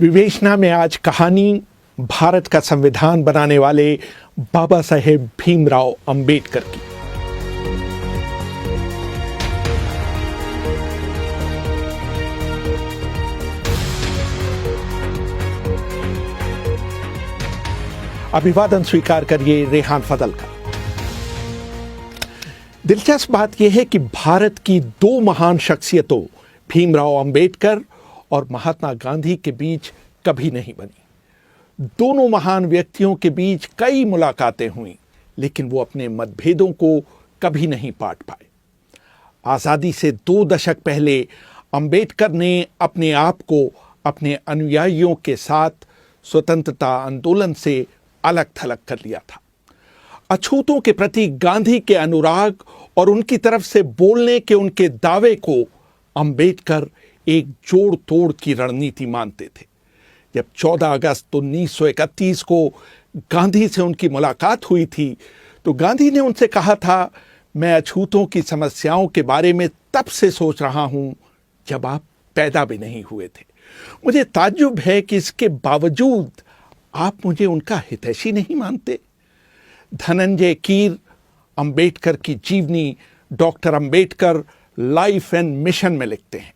विवेचना में आज कहानी भारत का संविधान बनाने वाले बाबा साहेब भीमराव अंबेडकर की। अभिवादन स्वीकार करिए रेहान फजल का। दिलचस्प बात यह है कि भारत की दो महान शख्सियतों भीमराव अंबेडकर और महात्मा गांधी के बीच कभी नहीं बनी। दोनों महान व्यक्तियों के बीच कई मुलाकातें हुई, लेकिन वो अपने मतभेदों को कभी नहीं पाट पाए। आज़ादी से 2 दशक पहले अंबेडकर ने अपने आप को अपने अनुयायियों के साथ स्वतंत्रता आंदोलन से अलग थलग कर लिया था। अछूतों के प्रति गांधी के अनुराग और उनकी तरफ से बोलने के उनके दावे को अंबेडकर एक जोड़ तोड़ की रणनीति मानते थे। जब 14 अगस्त 1931 को गांधी से उनकी मुलाकात हुई थी, तो गांधी ने उनसे कहा था, मैं अछूतों की समस्याओं के बारे में तब से सोच रहा हूं जब आप पैदा भी नहीं हुए थे। मुझे ताज्जुब है कि इसके बावजूद आप मुझे उनका हितैषी नहीं मानते। धनंजय कीर अंबेडकर की जीवनी doctor Ambedkar life and mission में लिखते हैं।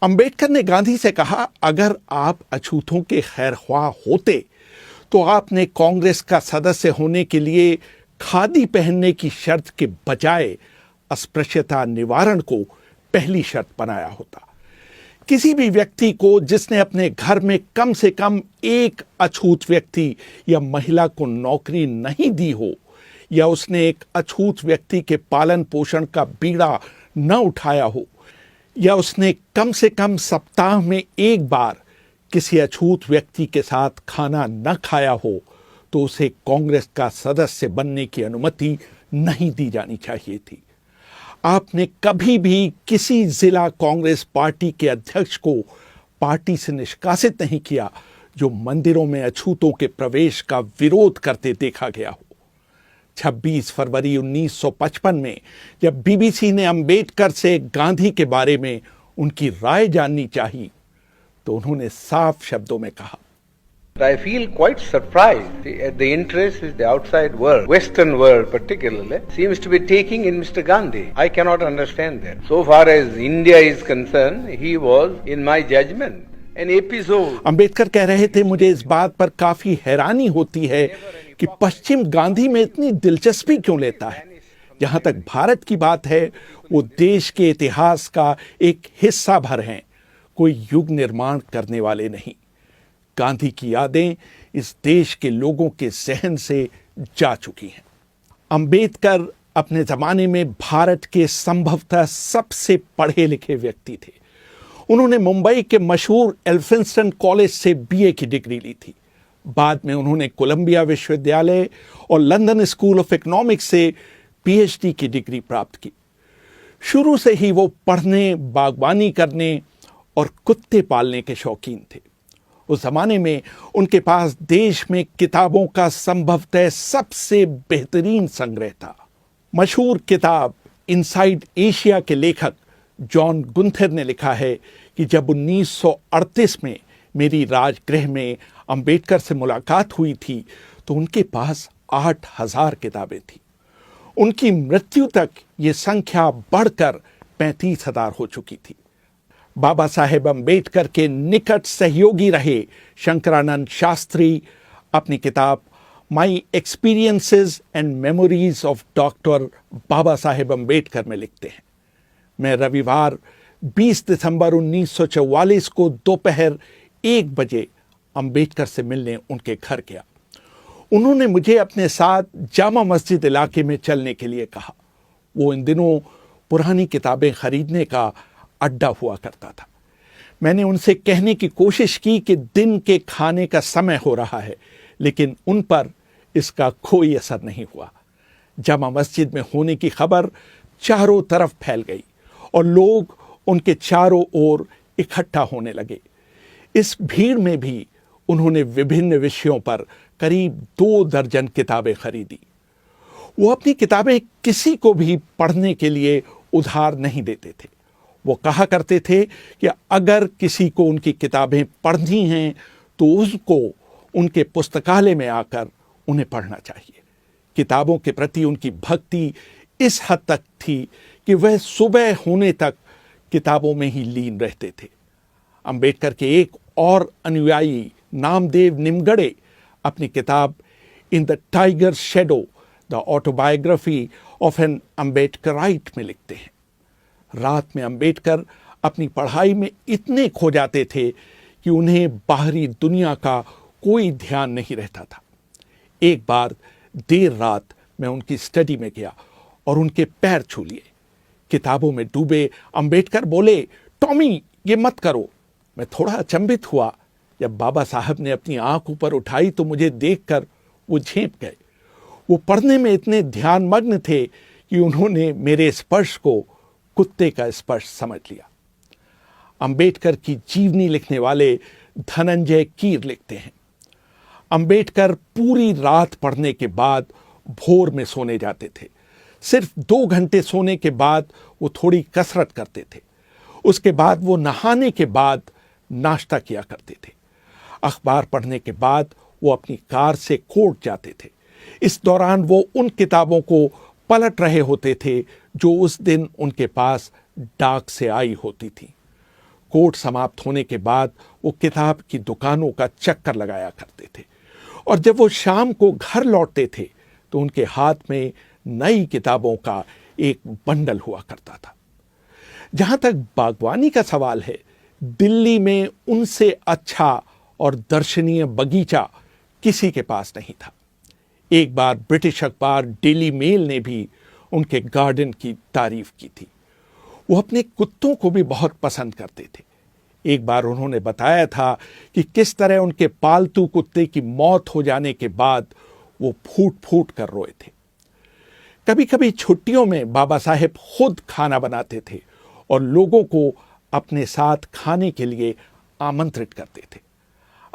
अंबेडकर ने गांधी से कहा, अगर आप अछूतों के खैरख्वाह होते तो आपने कांग्रेस का सदस्य होने के लिए खादी पहनने की शर्त के बजाय अस्पृश्यता निवारण को पहली शर्त बनाया होता। किसी भी व्यक्ति को जिसने अपने घर में कम से कम एक अछूत व्यक्ति या महिला को नौकरी नहीं दी हो, या उसने एक अछूत व्यक्ति के पालन पोषण का बीड़ा न उठाया हो, या उसने कम से कम सप्ताह में एक बार किसी अछूत व्यक्ति के साथ खाना न खाया हो, तो उसे कांग्रेस का सदस्य बनने की अनुमति नहीं दी जानी चाहिए थी। आपने कभी भी किसी जिला कांग्रेस पार्टी के अध्यक्ष को पार्टी से निष्कासित नहीं किया जो मंदिरों में अछूतों के प्रवेश का विरोध करते देखा गया हो। 26 फरवरी 1955 में जब बीबीसी ने अंबेडकर से गांधी के बारे में उनकी राय जाननी चाहिए, तो उन्होंने साफ शब्दों में कहा, I feel quite surprised at the interest which the outside world, Western world particularly, seems to be taking in Mr. Gandhi. I cannot understand that. So far as India is concerned, he was, in my judgment, an episode. Ambedkar कह रहे थे, मुझे इस बात पर काफी हैरानी होती है कि पश्चिम गांधी में इतनी दिलचस्पी क्यों लेता है। जहां तक भारत की बात है, वो देश के इतिहास का एक हिस्सा भर हैं, कोई युग निर्माण करने वाले नहीं। गांधी की यादें इस देश के लोगों के जहन से जा चुकी हैं। अंबेडकर अपने जमाने में भारत के संभवतः सबसे पढ़े लिखे व्यक्ति थे। उन्होंने मुंबई के मशहूर एल्फिंस्टन कॉलेज से बीए की डिग्री ली थी। बाद में उन्होंने कोलंबिया विश्वविद्यालय और लंदन स्कूल ऑफ इकोनॉमिक्स से पीएचडी की डिग्री प्राप्त की। शुरू से ही वो पढ़ने, बागवानी करने और कुत्ते पालने के शौकीन थे। उस जमाने में उनके पास देश में किताबों का संभवतः सबसे बेहतरीन संग्रह था। मशहूर किताब इनसाइड एशिया के लेखक जॉन गुंथर ने लिखा है कि जब 1938 में मेरी राजगृह में अंबेडकर से मुलाकात हुई थी, तो उनके पास 8000 किताबें थी। उनकी मृत्यु तक ये संख्या बढ़कर 35,000 हो चुकी थी। बाबा साहेब अंबेडकर के निकट सहयोगी रहे शंकरानंद शास्त्री अपनी किताब my experiences and memories of doctor Baba Saheb Ambedkar में लिखते हैं, मैं रविवार 20 दिसंबर 1944 को दोपहर 1 बजे अंबेडकर से मिलने उनके घर गया। उन्होंने मुझे अपने साथ जामा मस्जिद इलाके में चलने के लिए कहा। वो इन दिनों पुरानी किताबें खरीदने का अड्डा हुआ करता था। मैंने उनसे कहने की कोशिश की कि दिन के खाने का समय हो रहा है, लेकिन उन पर इसका कोई असर नहीं हुआ। जामा मस्जिद में होने की खबर चारों तरफ फैल गई और लोग उनके चारों ओर इकट्ठा होने लगे। इस भीड़ में भी उन्होंने विभिन्न विषयों पर करीब 2 दर्जन किताबें खरीदी। वो अपनी किताबें किसी को भी पढ़ने के लिए उधार नहीं देते थे। वो कहा करते थे कि अगर किसी को उनकी किताबें पढ़नी हैं तो उसको उनके पुस्तकालय में आकर उन्हें पढ़ना चाहिए। किताबों के प्रति उनकी भक्ति इस हद तक थी कि वह सुबह होने तक किताबों में ही लीन रहते थे। अंबेडकर के एक और अनुयायी नामदेव निमगड़े अपनी किताब in the tiger shadow the autobiography of an Ambedkarite में लिखते हैं, रात में अंबेडकर अपनी पढ़ाई में इतने खो जाते थे कि उन्हें बाहरी दुनिया का कोई ध्यान नहीं रहता था। एक बार देर रात मैं उनकी स्टडी में गया और उनके पैर छू लिए। किताबों में डूबे अंबेडकर बोले, टॉमी ये मत करो। मैं थोड़ा अचंभित हुआ। जब बाबा साहब ने अपनी आंख ऊपर उठाई तो मुझे देखकर वो झेंप गए। वो पढ़ने में इतने ध्यानमग्न थे कि उन्होंने मेरे स्पर्श को कुत्ते का स्पर्श समझ लिया। अंबेडकर की जीवनी लिखने वाले धनंजय कीर लिखते हैं, अंबेडकर पूरी रात पढ़ने के बाद भोर में सोने जाते थे। सिर्फ 2 घंटे सोने के बाद वो थोड़ी कसरत करते थे। उसके बाद वो नहाने के बाद नाश्ता किया करते थे। अखबार पढ़ने के बाद वो अपनी कार से कोर्ट जाते थे। इस दौरान वो उन किताबों को पलट रहे होते थे जो उस दिन उनके पास डाक से आई होती थी। कोर्ट समाप्त होने के बाद वो किताब की दुकानों का चक्कर लगाया करते थे और जब वो शाम को घर लौटते थे तो उनके हाथ में नई किताबों का एक बंडल हुआ करता था। जहां तक बागवानी का सवाल है, दिल्ली में उनसे अच्छा और दर्शनीय बगीचा किसी के पास नहीं था। एक बार ब्रिटिश अखबार डेली मेल ने भी उनके गार्डन की तारीफ की थी। वो अपने कुत्तों को भी बहुत पसंद करते थे। एक बार उन्होंने बताया था कि किस तरह उनके पालतू कुत्ते की मौत हो जाने के बाद वो फूट फूट कर रोए थे। कभी कभी छुट्टियों में बाबा साहेब खुद खाना बनाते थे और लोगों को अपने साथ खाने के लिए आमंत्रित करते थे।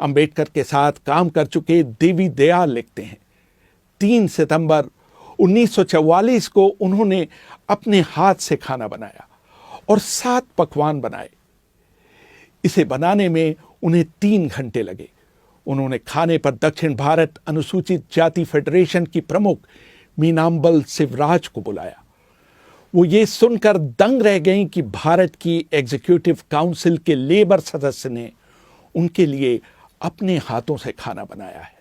अंबेडकर के साथ काम कर चुके देवी दयाल लिखते हैं, 3 सितंबर 1944 को उन्होंने अपने हाथ से खाना बनाया और 7 पकवान बनाए। इसे बनाने में उन्हें 3 घंटे लगे। उन्होंने खाने पर दक्षिण भारत अनुसूचित जाति फेडरेशन की प्रमुख मीनाम्बल शिवराज को बुलाया। वो ये सुनकर दंग रह गईं कि भारत की एग्जीक्यूटिव काउंसिल के लेबर सदस्य ने उनके लिए अपने हाथों से खाना बनाया है।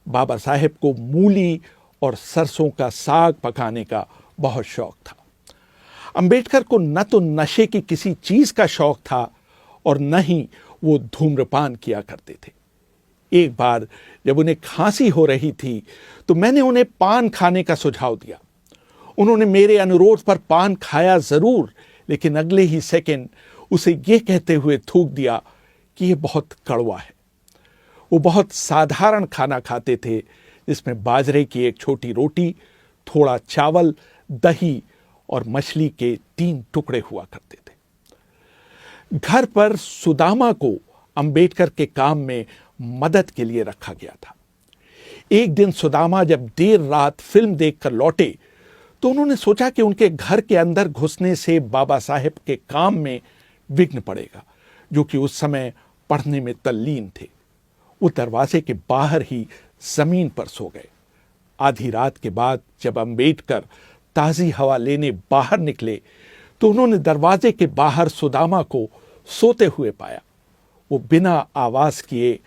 बाबा साहेब को मूली और सरसों का साग पकाने का बहुत शौक था। अंबेडकर को न तो नशे की किसी चीज का शौक था और न ही वो धूम्रपान किया करते थे। एक बार जब उन्हें खांसी हो रही थी तो मैंने उन्हें पान खाने का सुझाव दिया। उन्होंने मेरे अनुरोध पर पान खाया जरूर, लेकिन अगले ही सेकंड उसे यह कहते हुए थूक दिया कि यह बहुत कड़वा है। वो बहुत साधारण खाना खाते थे जिसमें बाजरे की एक छोटी रोटी, थोड़ा चावल, दही और मछली के 3 टुकड़े हुआ करते थे। घर पर सुदामा को अंबेडकर के काम में मदद के लिए रखा गया था। एक दिन सुदामा जब देर रात फिल्म देखकर लौटे तो उन्होंने सोचा कि उनके घर के अंदर घुसने से बाबा साहेब के काम में विघ्न पड़ेगा, जो कि उस समय पढ़ने में तल्लीन थे। वो दरवाजे के बाहर ही जमीन पर सो गए। आधी रात के बाद जब अंबेडकर ताजी हवा लेने बाहर निकले तो उन्होंने दरवाजे के बाहर सुदामा को सोते हुए पाया। वो बिना आवाज किए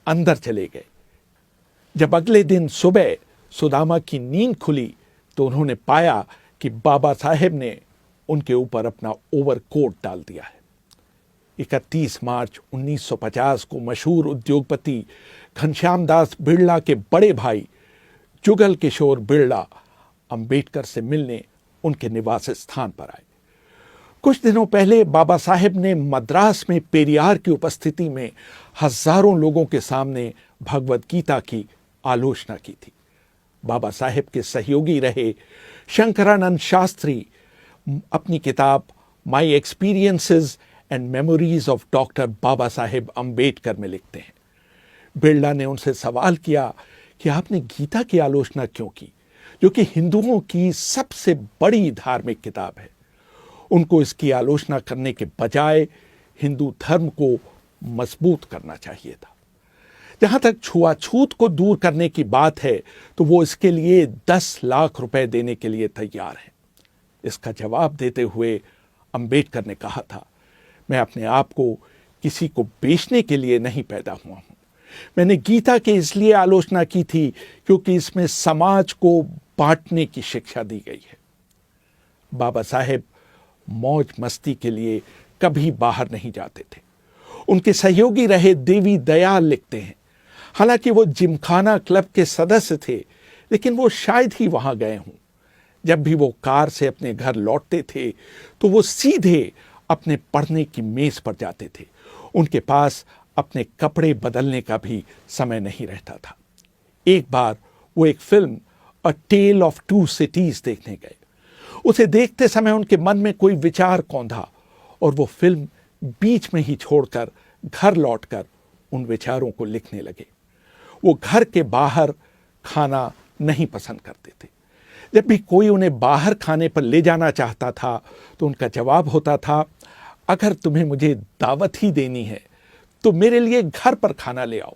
अंदर चले गए। जब अगले दिन सुबह सुदामा की नींद खुली तो उन्होंने पाया कि बाबा साहेब ने उनके ऊपर अपना ओवरकोट डाल दिया है। 31 मार्च 1950 को मशहूर उद्योगपति घनश्याम दास बिड़ला के बड़े भाई जुगल किशोर बिड़ला अंबेडकर से मिलने उनके निवास स्थान पर आए। कुछ दिनों पहले बाबा साहेब ने मद्रास में पेरियार की उपस्थिति में हजारों लोगों के सामने भगवद गीता की आलोचना की थी। बाबा साहेब के सहयोगी रहे शंकरानंद शास्त्री अपनी किताब my experiences and memories of doctor Baba Saheb Ambedkar में लिखते हैं। बिड़ला ने उनसे सवाल किया कि आपने गीता की आलोचना क्यों की, जो कि हिंदुओं की सबसे बड़ी धार्मिक किताब है। उनको इसकी आलोचना करने के बजाय हिंदू धर्म को मजबूत करना चाहिए था। जहां तक छुआछूत को दूर करने की बात है तो वो इसके लिए 10 लाख रुपए देने के लिए तैयार है। इसका जवाब देते हुए अंबेडकर ने कहा था, मैं अपने आप को किसी को बेचने के लिए नहीं पैदा हुआ हूं। मैंने गीता की इसलिए आलोचना की थी क्योंकि इसमें समाज को बांटने की शिक्षा दी गई है। बाबा साहेब मौज मस्ती के लिए कभी बाहर नहीं जाते थे। उनके सहयोगी रहे देवी दयाल लिखते हैं, हालांकि वो जिमखाना क्लब के सदस्य थे, लेकिन वो शायद ही वहां गए हों। जब भी वो कार से अपने घर लौटते थे तो वो सीधे अपने पढ़ने की मेज पर जाते थे। उनके पास अपने कपड़े बदलने का भी समय नहीं रहता था। एक बार वो एक film a tale of two cities देखने गए। उसे देखते समय उनके मन में कोई विचार कौंधा और वो फिल्म बीच में ही छोड़कर घर लौटकर उन विचारों को लिखने लगे। वो घर के बाहर खाना नहीं पसंद करते थे। जब भी कोई उन्हें बाहर खाने पर ले जाना चाहता था तो उनका जवाब होता था, अगर तुम्हें मुझे दावत ही देनी है तो मेरे लिए घर पर खाना ले आओ।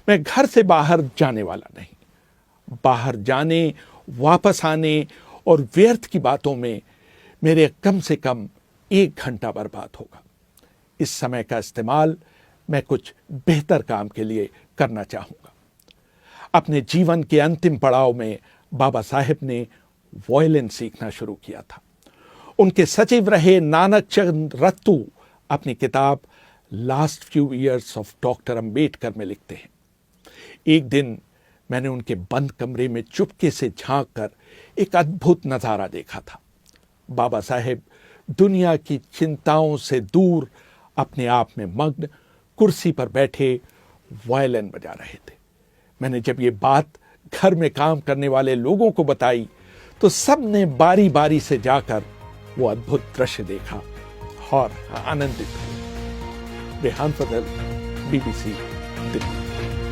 मैं घर से बाहर जाने वाला नहीं। बाहर जाने, वापस आने और व्यर्थ की बातों में मेरे कम से कम 1 घंटा बर्बाद होगा। इस समय का इस्तेमाल मैं कुछ बेहतर काम के लिए करना चाहूंगा। अपने जीवन के अंतिम पड़ाव में बाबा साहेब ने वायलिन सीखना शुरू किया था। उनके सचिव रहे नानक चंद रत्तू अपनी किताब last few years of doctor Ambedkar में लिखते हैं, एक दिन मैंने उनके बंद कमरे में चुपके से झांक कर एक अद्भुत नजारा देखा था। बाबा साहेब दुनिया की चिंताओं से दूर अपने आप में मग्न कुर्सी पर बैठे वायलिन बजा रहे थे। मैंने जब ये बात घर में काम करने वाले लोगों को बताई तो सब ने बारी बारी से जाकर वो अद्भुत दृश्य देखा और आनंदित हुए। रेहान फजल, BBC, दिल्ली।